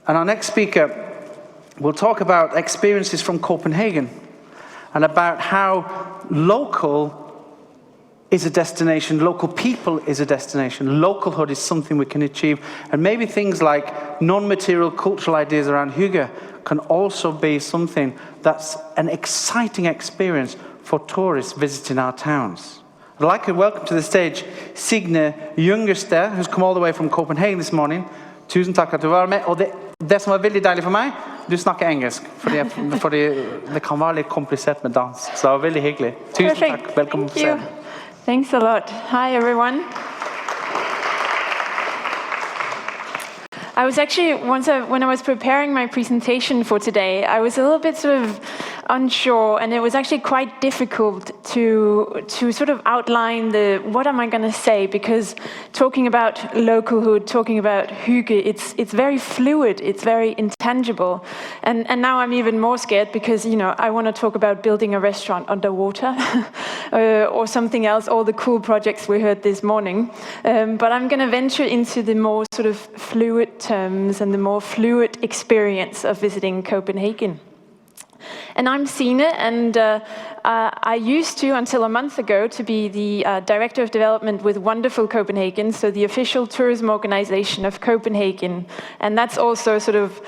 And our next speaker will talk about experiences from Copenhagen and about how local is a destination, local people is a destination, localhood is something we can achieve, and maybe things like non-material cultural ideas around hygge can also be something that's an exciting experience for tourists visiting our towns. I'd like to welcome to the stage Signe Jungersted, who's come all the way from Copenhagen this morning. Tusen takk at du var med, og det som var veldig deilig for meg, du snakker engelsk, fordi det kan være litt komplisert med dans, så det var veldig hyggelig. Tusen takk, velkommen på scenen. Thanks a lot. Hi, everyone. I was actually, when I was preparing my presentation for today, I was a little bit sort of unsure, and it was actually quite difficult to sort of outline what am I going to say, because talking about localhood, talking about hygge, it's very fluid, it's very intangible, and now I'm even more scared because, you know, I want to talk about building a restaurant underwater or something else, all the cool projects we heard this morning, but I'm going to venture into the more sort of fluid terms and the more fluid experience of visiting Copenhagen. And I'm Signe, and I used to, until a month ago, to be the Director of Development with Wonderful Copenhagen, so the official tourism organization of Copenhagen. And that's also sort of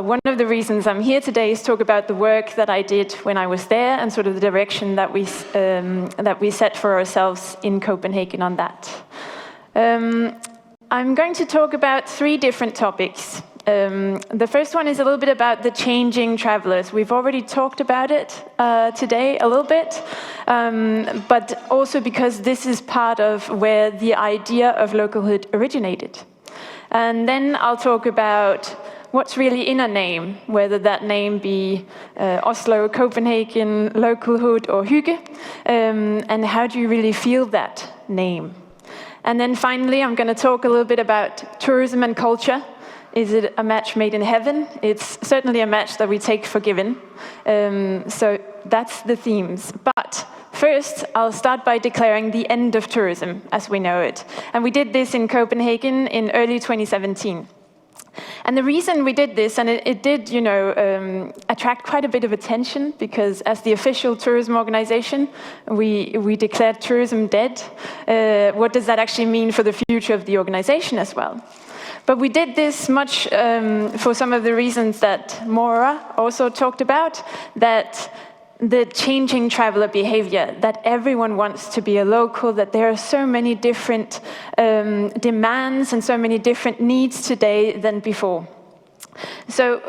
one of the reasons I'm here today, is talk about the work that I did when I was there and sort of the direction that we set for ourselves in Copenhagen on that. I'm going to talk about 3 different topics. The first one is a little bit about the changing travelers. We've already talked about it today a little bit, but also because this is part of where the idea of localhood originated. And then I'll talk about what's really in a name, whether that name be Oslo, Copenhagen, localhood or hygge, and how do you really feel that name. And then finally, I'm going to talk a little bit about tourism and culture. Is it a match made in heaven? It's certainly a match that we take for given. So that's the themes. But first, I'll start by declaring the end of tourism as we know it. And we did this in Copenhagen in early 2017. And the reason we did this, and it did, you know, attract quite a bit of attention, because as the official tourism organization, we declared tourism dead. What does that actually mean for the future of the organization as well? But we did this much for some of the reasons that Maura also talked about, that the changing traveler behavior, that everyone wants to be a local, that there are so many different demands and so many different needs today than before. So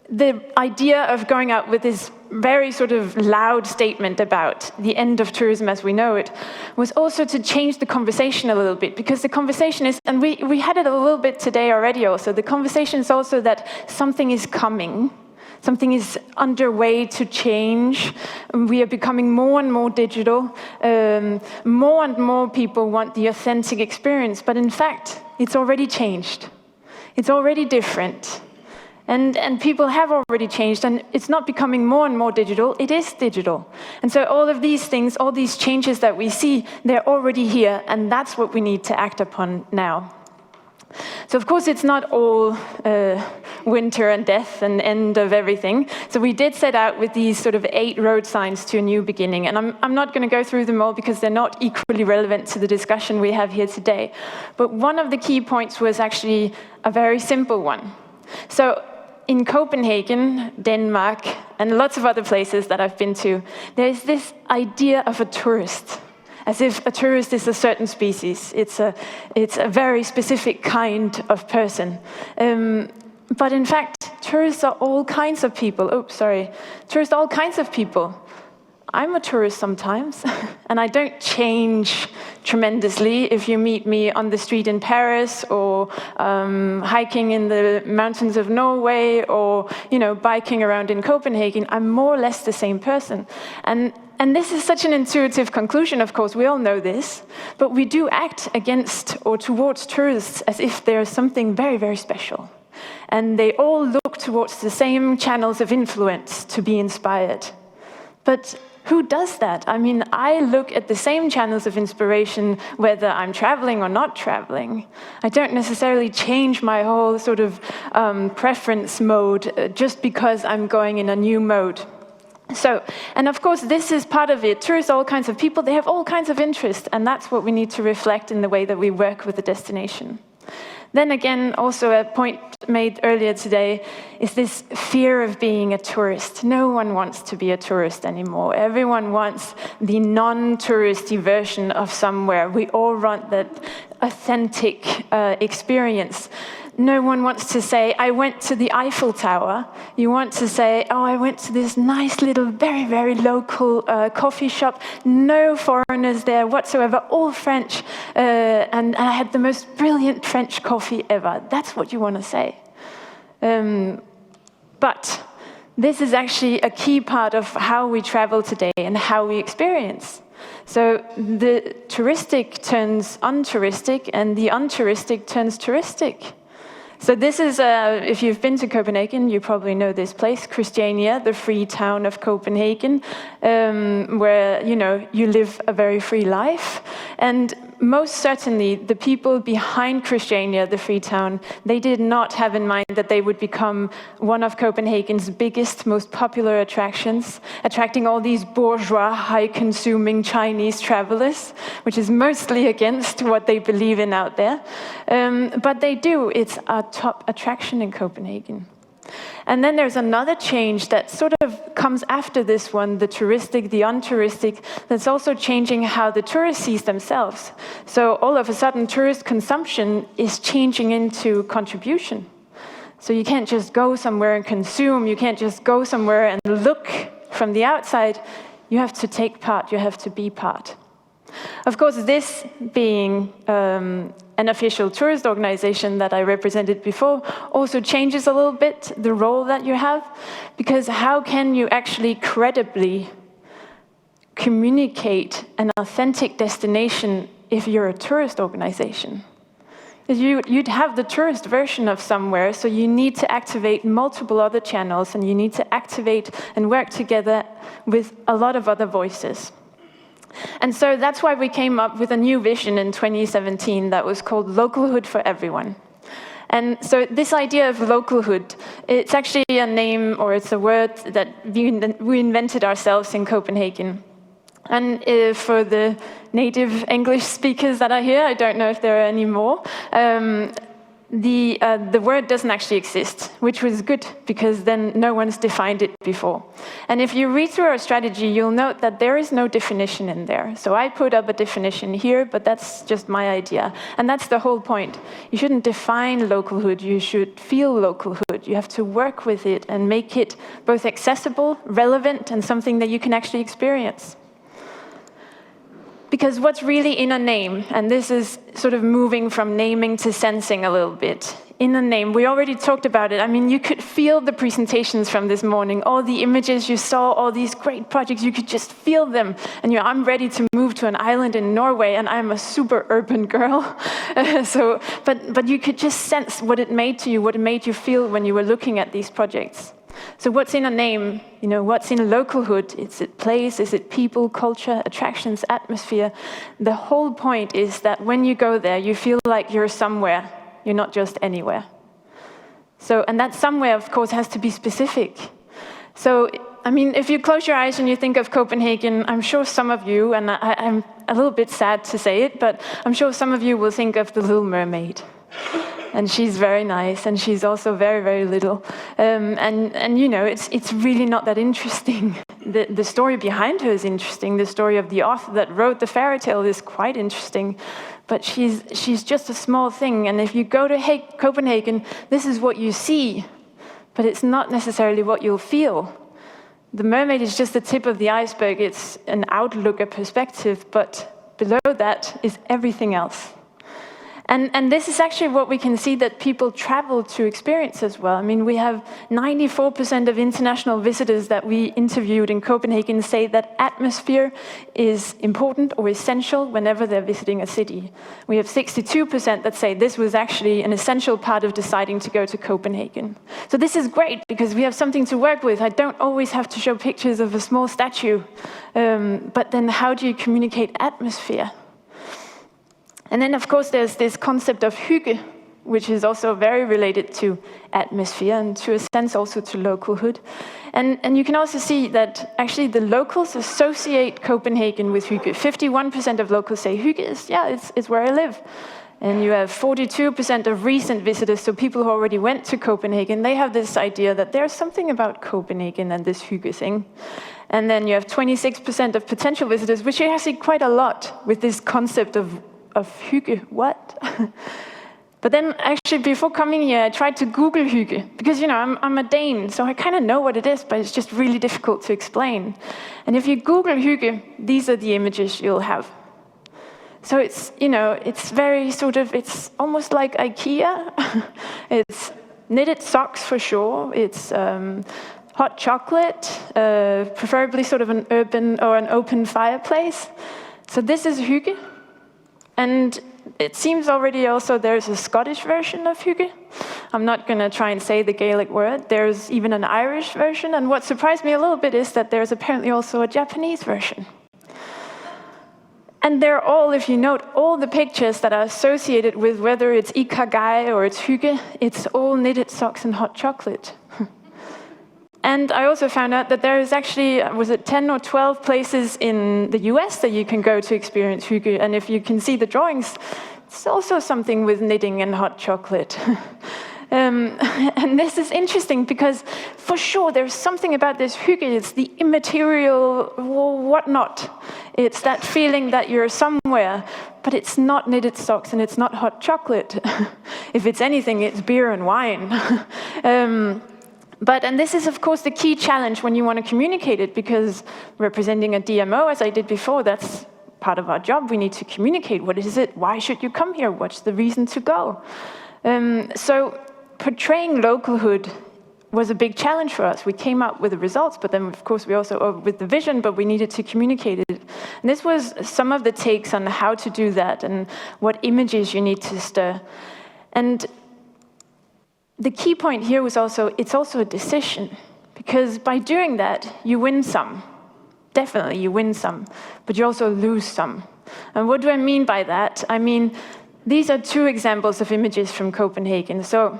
the idea of going out with this very sort of loud statement about the end of tourism as we know it was also to change the conversation a little bit, because the conversation is, and we had it a little bit today already also, the conversation is also that something is coming. Something is underway to change. We are becoming more and more digital. More and more people want the authentic experience, but in fact, it's already changed. It's already different. And people have already changed, and it's not becoming more and more digital, it is digital. And so all of these things, all these changes that we see, they're already here, and that's what we need to act upon now. So of course it's not all winter and death and end of everything. So we did set out with these sort of 8 road signs to a new beginning. And I'm not going to go through them all because they're not equally relevant to the discussion we have here today. But one of the key points was actually a very simple one. So in Copenhagen, Denmark, and lots of other places that I've been to, there's this idea of a tourist. As if a tourist is a certain species. It's a very specific kind of person. But in fact, tourists are all kinds of people. Tourists are all kinds of people. I'm a tourist sometimes, and I don't change tremendously if you meet me on the street in Paris, or hiking in the mountains of Norway, or, you know, biking around in Copenhagen. I'm more or less the same person. And this is such an intuitive conclusion, of course, we all know this, but we do act against or towards tourists as if they're something very, very special. And they all look towards the same channels of influence to be inspired. But who does that? I mean, I look at the same channels of inspiration whether I'm traveling or not traveling. I don't necessarily change my whole sort of preference mode just because I'm going in a new mode. So, and of course, this is part of it. Tourists, all kinds of people, they have all kinds of interests, and that's what we need to reflect in the way that we work with the destination. Then again, also a point made earlier today is this fear of being a tourist. No one wants to be a tourist anymore. Everyone wants the non-touristy version of somewhere. We all want that authentic experience. No one wants to say, I went to the Eiffel Tower. You want to say, oh, I went to this nice little, very, very local coffee shop. No foreigners there whatsoever, all French. And I had the most brilliant French coffee ever. That's what you want to say. But this is actually a key part of how we travel today and how we experience. So the touristic turns untouristic, and the untouristic turns touristic. So this is, if you've been to Copenhagen, you probably know this place, Christiania, the free town of Copenhagen, where, you live a very free life. And most certainly, the people behind Christiania, the free town, they did not have in mind that they would become one of Copenhagen's biggest, most popular attractions, attracting all these bourgeois, high-consuming Chinese travelers, which is mostly against what they believe in out there. But they do. It's a top attraction in Copenhagen. And then there's another change that sort of comes after this one, the touristic, the untouristic, that's also changing how the tourists see themselves. So all of a sudden, tourist consumption is changing into contribution. So you can't just go somewhere and consume, you can't just go somewhere and look from the outside, you have to take part, you have to be part. Of course, this being an official tourist organization that I represented before also changes a little bit the role that you have, because how can you actually credibly communicate an authentic destination if you're a tourist organization? You'd have the tourist version of somewhere, so you need to activate multiple other channels, and you need to activate and work together with a lot of other voices. And so that's why we came up with a new vision in 2017 that was called Localhood for Everyone. And so this idea of localhood, it's actually a name, or it's a word that we invented ourselves in Copenhagen. And for the native English speakers that are here, I don't know if there are any more, the word doesn't actually exist, which was good, because then no one's defined it before. And if you read through our strategy, you'll note that there is no definition in there. So I put up a definition here, but that's just my idea. And that's the whole point. You shouldn't define localhood, you should feel localhood. You have to work with it and make it both accessible, relevant, and something that you can actually experience. Because what's really in a name, and this is sort of moving from naming to sensing a little bit. In a name, we already talked about it. I mean, you could feel the presentations from this morning, all the images you saw, all these great projects, you could just feel them. And I'm ready to move to an island in Norway, and I'm a super urban girl. But you could just sense what it made to you, what it made you feel when you were looking at these projects. So what's in a name? What's in a localhood? Is it place? Is it people, culture, attractions, atmosphere? The whole point is that when you go there, you feel like you're somewhere. You're not just anywhere. And that somewhere, of course, has to be specific. So, I mean, if you close your eyes and you think of Copenhagen, I'm sure some of you, and I'm a little bit sad to say it, but I'm sure some of you will think of the Little Mermaid. And she's very nice, and she's also very, very little. It's really not that interesting. The story behind her is interesting. The story of the author that wrote the fairy tale is quite interesting. But she's just a small thing. And if you go to Copenhagen, this is what you see. But it's not necessarily what you'll feel. The mermaid is just the tip of the iceberg. It's an outlook, a perspective. But below that is everything else. And this is actually what we can see that people travel to experience as well. I mean, we have 94% of international visitors that we interviewed in Copenhagen say that atmosphere is important or essential whenever they're visiting a city. We have 62% that say this was actually an essential part of deciding to go to Copenhagen. So this is great because we have something to work with. I don't always have to show pictures of a small statue. But then how do you communicate atmosphere? And then, of course, there's this concept of hygge, which is also very related to atmosphere and to a sense also to localhood. And you can also see that actually the locals associate Copenhagen with hygge. 51% of locals say hygge is, it's where I live. And you have 42% of recent visitors, so people who already went to Copenhagen, they have this idea that there's something about Copenhagen and this hygge thing. And then you have 26% of potential visitors, which is actually quite a lot with this concept of hygge, what? But then actually before coming here, I tried to Google hygge, because I'm a Dane, so I kind of know what it is, but it's just really difficult to explain. And if you Google hygge, these are the images you'll have. So it's, it's very it's almost like IKEA. It's knitted socks for sure. It's hot chocolate, preferably sort of an urban or an open fireplace. So this is hygge. And it seems already also there's a Scottish version of hygge. I'm not going to try and say the Gaelic word. There's even an Irish version. And what surprised me a little bit is that there's apparently also a Japanese version. And they're all, if you note, all the pictures that are associated with whether it's ikigai or it's hygge, it's all knitted socks and hot chocolate. And I also found out that there is actually, was it 10 or 12 places in the US that you can go to experience hygge. And if you can see the drawings, it's also something with knitting and hot chocolate. And this is interesting because for sure there's something about this hygge. It's the immaterial whatnot. It's that feeling that you're somewhere, but it's not knitted socks and it's not hot chocolate. If it's anything, it's beer and wine. And this is, of course, the key challenge when you want to communicate it, because representing a DMO, as I did before, that's part of our job. We need to communicate. What is it? Why should you come here? What's the reason to go? So portraying localhood was a big challenge for us. We came up with the results, but then, of course, we also, with the vision, but we needed to communicate it. And this was some of the takes on how to do that and what images you need to stir. And the key point here was also, it's also a decision, because by doing that, you win some. Definitely, you win some, but you also lose some. And what do I mean by that? I mean, these are two examples of images from Copenhagen. So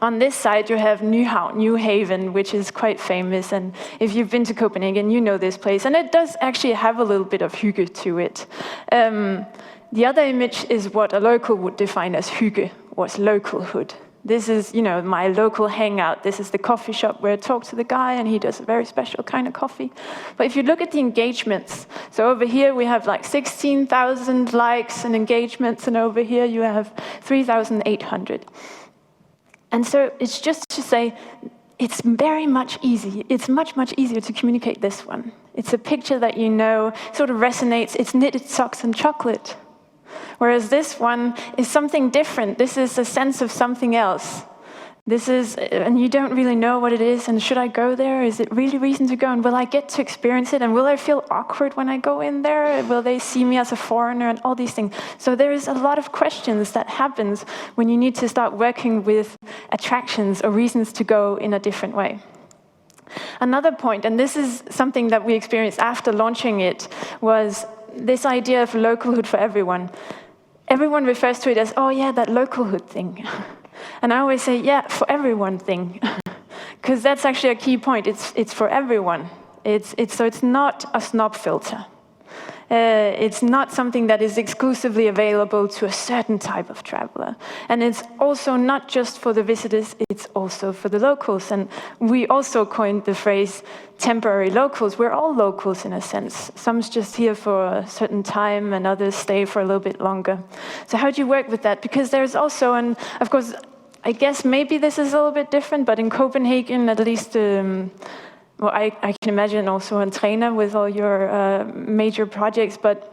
on this side, you have Nyhavn, New Haven, which is quite famous. And if you've been to Copenhagen, you know this place. And it does actually have a little bit of hygge to it. The other image is what a local would define as hygge, was localhood. This is, my local hangout. This is the coffee shop where I talk to the guy, and he does a very special kind of coffee. But if you look at the engagements, so over here we have like 16,000 likes and engagements, and over here you have 3,800. And so it's just to say, it's very much easy. It's much, much easier to communicate this one. It's a picture that sort of resonates. It's knitted socks and chocolate. Whereas this one is something different. This is a sense of something else. This is, and you don't really know what it is, and should I go there? Is it really reason to go? And will I get to experience it? And will I feel awkward when I go in there? Will they see me as a foreigner? And all these things. So there is a lot of questions that happens when you need to start working with attractions or reasons to go in a different way. Another point, and this is something that we experienced after launching it, was this idea of localhood for everyone. Everyone refers to it as, oh yeah, that localhood thing. And I always say, yeah, for everyone thing. Because that's actually a key point. It's for everyone. So it's not a snob filter. It's not something that is exclusively available to a certain type of traveler. And it's also not just for the visitors, it's also for the locals. And we also coined the phrase temporary locals. We're all locals in a sense. Some's just here for a certain time and others stay for a little bit longer. So how do you work with that? Because there's also, and of course, I guess maybe this is a little bit different, but in Copenhagen, at least, well, I can imagine also on Trainer with all your major projects, but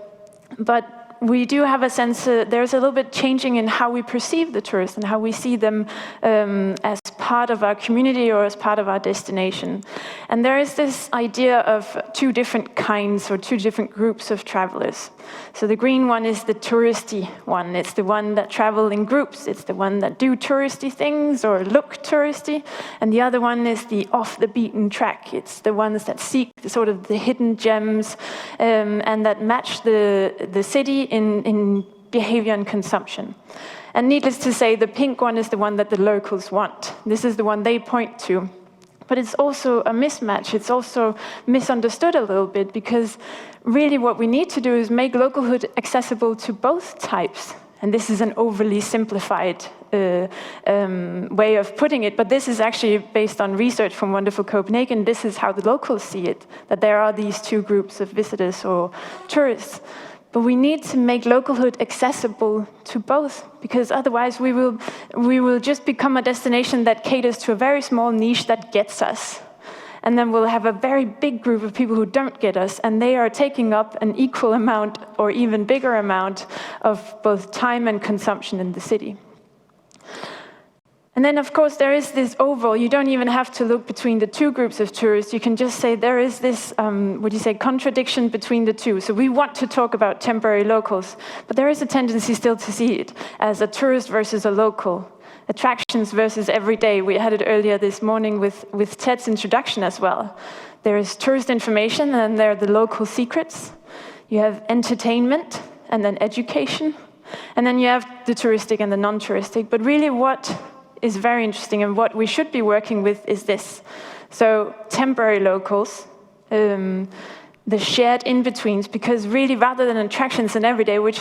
we do have a sense, there's a little bit changing in how we perceive the tourists and how we see them as part of our community or as part of our destination. And there is this idea of two different kinds or two different groups of travelers. So the green one is the touristy one. It's the one that travel in groups. It's the one that do touristy things or look touristy. And the other one is the off the beaten track. It's the ones that seek sort of the hidden gems and that match the city in behavior and consumption. And needless to say, the pink one is the one that the locals want. This is the one they point to. But it's also a mismatch. It's also misunderstood a little bit, because really what we need to do is make localhood accessible to both types. And this is an overly simplified way of putting it, but this is actually based on research from Wonderful Copenhagen. This is how the locals see it, that there are these two groups of visitors or tourists. But we need to make localhood accessible to both, because otherwise we will just become a destination that caters to a very small niche that gets us. And then we'll have a very big group of people who don't get us, and they are taking up an equal amount or even bigger amount of both time and consumption in the city. And then, of course, there is this overall, you don't even have to look between the two groups of tourists. You can just say there is this, contradiction between the two. So we want to talk about temporary locals, but there is a tendency still to see it as a tourist versus a local. Attractions versus everyday. We had it earlier this morning with Ted's introduction as well. There is tourist information, and there are the local secrets. You have entertainment, and then education. And then you have the touristic and the non-touristic. But really what is very interesting and what we should be working with is this. So temporary locals, the shared in-betweens, because really rather than attractions and everyday, which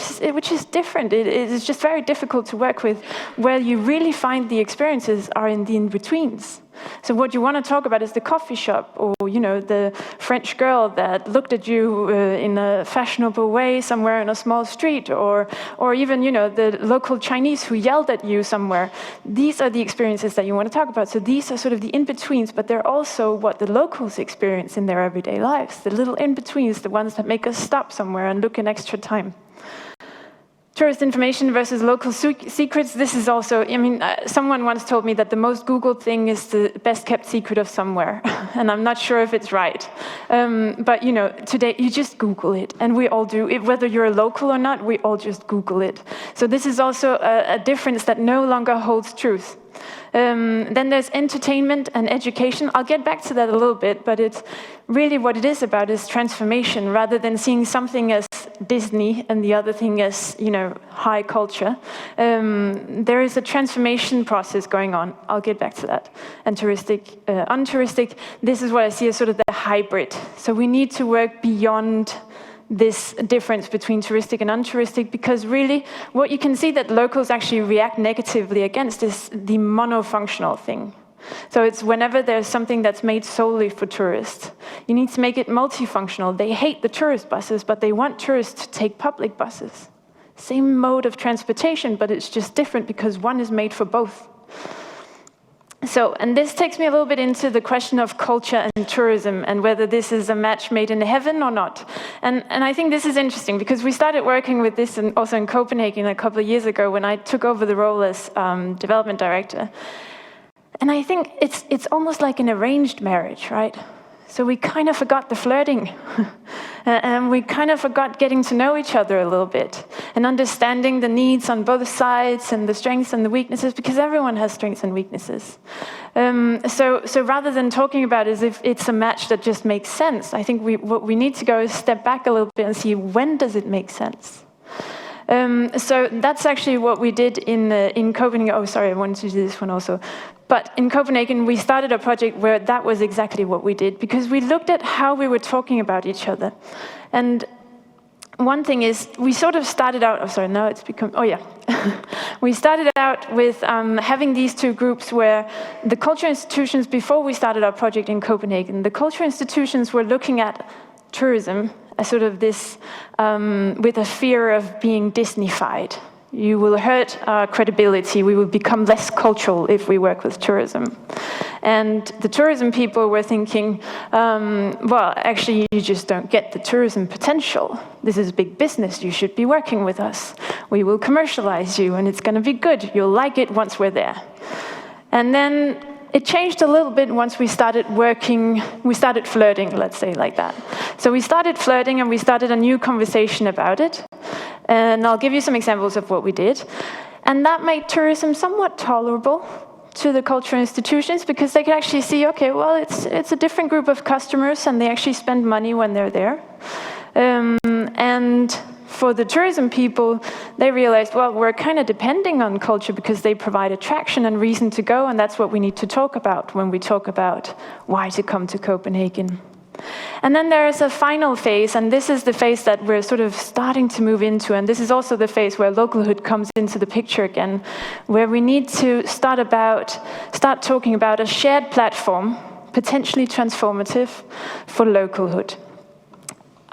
is different, it is just very difficult to work with, where you really find the experiences are in the in-betweens. So what you want to talk about is the coffee shop, or the French girl that looked at you in a fashionable way somewhere in a small street, or even the local Chinese who yelled at you somewhere. These are the experiences that you want to talk about. So these are sort of the in-betweens, but they're also what the locals experience in their everyday lives. The little in-betweens, the ones that make us stop somewhere and look an extra time. Tourist information versus local secrets. This is also, someone once told me that the most Googled thing is the best kept secret of somewhere. And I'm not sure if it's right. But, today you just Google it. And we all do. Whether you're a local or not, we all just Google it. So this is also a difference that no longer holds truth. Then there's entertainment and education. I'll get back to that a little bit, but it's really what it is about is transformation, rather than seeing something as Disney and the other thing as, high culture. There is a transformation process going on. I'll get back to that. And touristic, untouristic, this is what I see as sort of the hybrid. So we need to work beyond this difference between touristic and untouristic, because really what you can see that locals actually react negatively against is the monofunctional thing. So it's whenever there's something that's made solely for tourists, you need to make it multifunctional. They hate the tourist buses, but they want tourists to take public buses. Same mode of transportation, but it's just different because one is made for both. So, and this takes me a little bit into the question of culture and tourism, and whether this is a match made in heaven or not. And I think this is interesting, because we started working with this also in Copenhagen a couple of years ago when I took over the role as development director. And I think it's almost like an arranged marriage, right? So we kind of forgot the flirting. And we kind of forgot getting to know each other a little bit and understanding the needs on both sides and the strengths and the weaknesses, because everyone has strengths and weaknesses. So rather than talking about it as if it's a match that just makes sense, I think what we need to go is step back a little bit and see, when does it make sense? So that's actually what we did in Copenhagen. Oh, sorry, I wanted to do this one also. But in Copenhagen, we started a project where that was exactly what we did, because we looked at how we were talking about each other. And one thing is, we sort of started out, we started out with having these two groups where the cultural institutions, before we started our project in Copenhagen, the cultural institutions were looking at tourism as sort of this, with a fear of being Disneyfied. You will hurt our credibility. We will become less cultural if we work with tourism. And the tourism people were thinking, well, actually, you just don't get the tourism potential. This is a big business. You should be working with us. We will commercialize you, and it's going to be good. You'll like it once we're there. And then it changed a little bit once we started flirting, let's say like that. So we started flirting, and we started a new conversation about it. And I'll give you some examples of what we did. And that made tourism somewhat tolerable to the cultural institutions, because they could actually see, okay, well, it's a different group of customers, and they actually spend money when they're there. And for the tourism people, they realized, well, we're kind of depending on culture because they provide attraction and reason to go, and that's what we need to talk about when we talk about why to come to Copenhagen. And then there is a final phase, and this is the phase that we're sort of starting to move into, and this is also the phase where localhood comes into the picture again, where we need to start talking about a shared platform, potentially transformative, for localhood.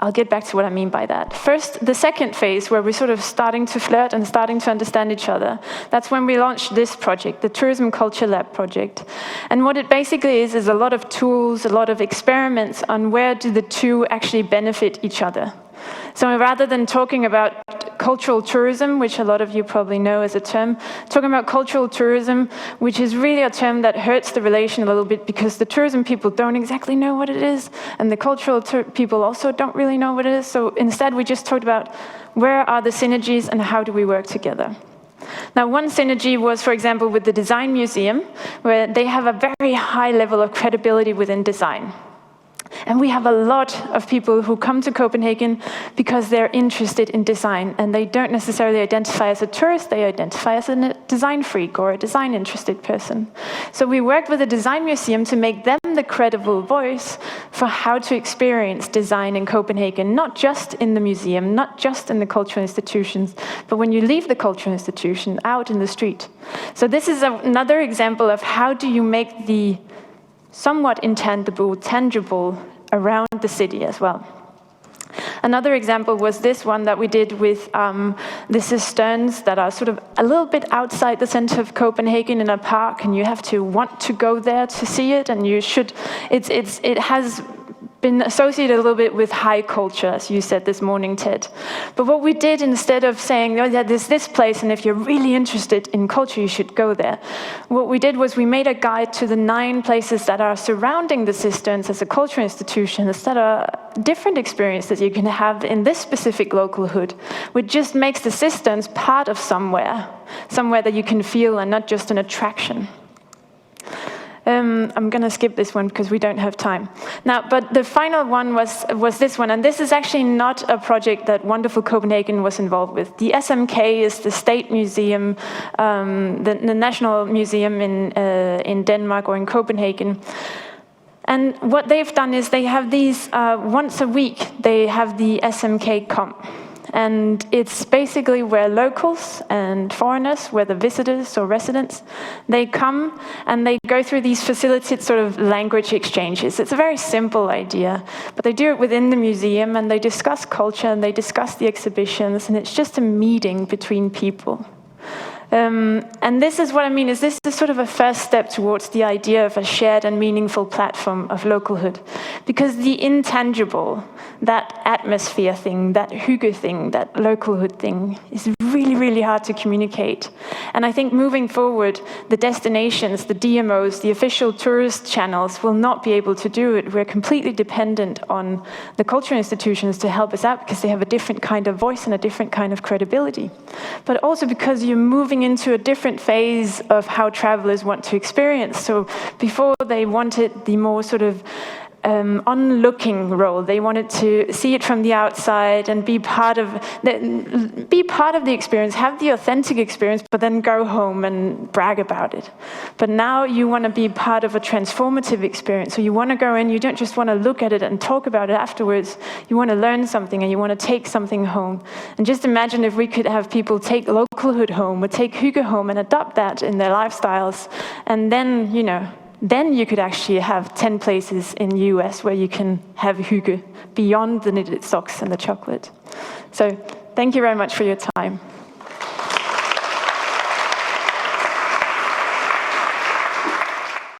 I'll get back to what I mean by that. First, the second phase, where we're sort of starting to flirt and starting to understand each other, that's when we launched this project, the Tourism Culture Lab project. And what it basically is a lot of tools, a lot of experiments on where do the two actually benefit each other. So rather than talking about cultural tourism, which a lot of you probably know as a term, talking about cultural tourism, which is really a term that hurts the relation a little bit because the tourism people don't exactly know what it is, and the cultural people also don't really know what it is. So instead, we just talked about where are the synergies and how do we work together. Now, one synergy was, for example, with the Design Museum, where they have a very high level of credibility within design. And we have a lot of people who come to Copenhagen because they're interested in design, and they don't necessarily identify as a tourist, they identify as a design freak or a design-interested person. So we worked with the Design Museum to make them the credible voice for how to experience design in Copenhagen, not just in the museum, not just in the cultural institutions, but when you leave the cultural institution, out in the street. So this is another example of how do you make the somewhat intangible, tangible around the city as well. Another example was this one that we did with the cisterns that are sort of a little bit outside the center of Copenhagen in a park, and you have to want to go there to see it, and you should. It has been associated a little bit with high culture, as you said this morning, Ted. But what we did, instead of saying, oh, yeah, there's this place, and if you're really interested in culture, you should go there, what we did was we made a guide to the 9 places that are surrounding the cisterns as a cultural institution, that are different experiences you can have in this specific localhood, which just makes the cisterns part of somewhere that you can feel and not just an attraction. I'm going to skip this one because we don't have time. Now, but the final one was this one, and this is actually not a project that Wonderful Copenhagen was involved with. The SMK is the State Museum, the National Museum in Denmark or in Copenhagen. And what they've done is they have these, once a week, they have the SMK come. And it's basically where locals and foreigners, whether visitors or residents, they come and they go through these facilitated sort of language exchanges. It's a very simple idea, but they do it within the museum, and they discuss culture and they discuss the exhibitions, and it's just a meeting between people. And this is what I mean, is this is sort of a first step towards the idea of a shared and meaningful platform of localhood. Because the intangible, that atmosphere thing, that hygge thing, that localhood thing, is really, really hard to communicate. And I think moving forward, the destinations, the DMOs, the official tourist channels will not be able to do it. We're completely dependent on the cultural institutions to help us out because they have a different kind of voice and a different kind of credibility. But also because you're moving into a different phase of how travelers want to experience. So before they wanted the more sort of onlooking role. They wanted to see it from the outside and be part of the experience, have the authentic experience, but then go home and brag about it. But now you want to be part of a transformative experience. So you want to go in, you don't just want to look at it and talk about it afterwards. You want to learn something and you want to take something home. And just imagine if we could have people take localhood home or take hygge home and adopt that in their lifestyles. And then, then you could actually have 10 places in the US where you can have hygge beyond the knitted socks and the chocolate. So thank you very much for your time.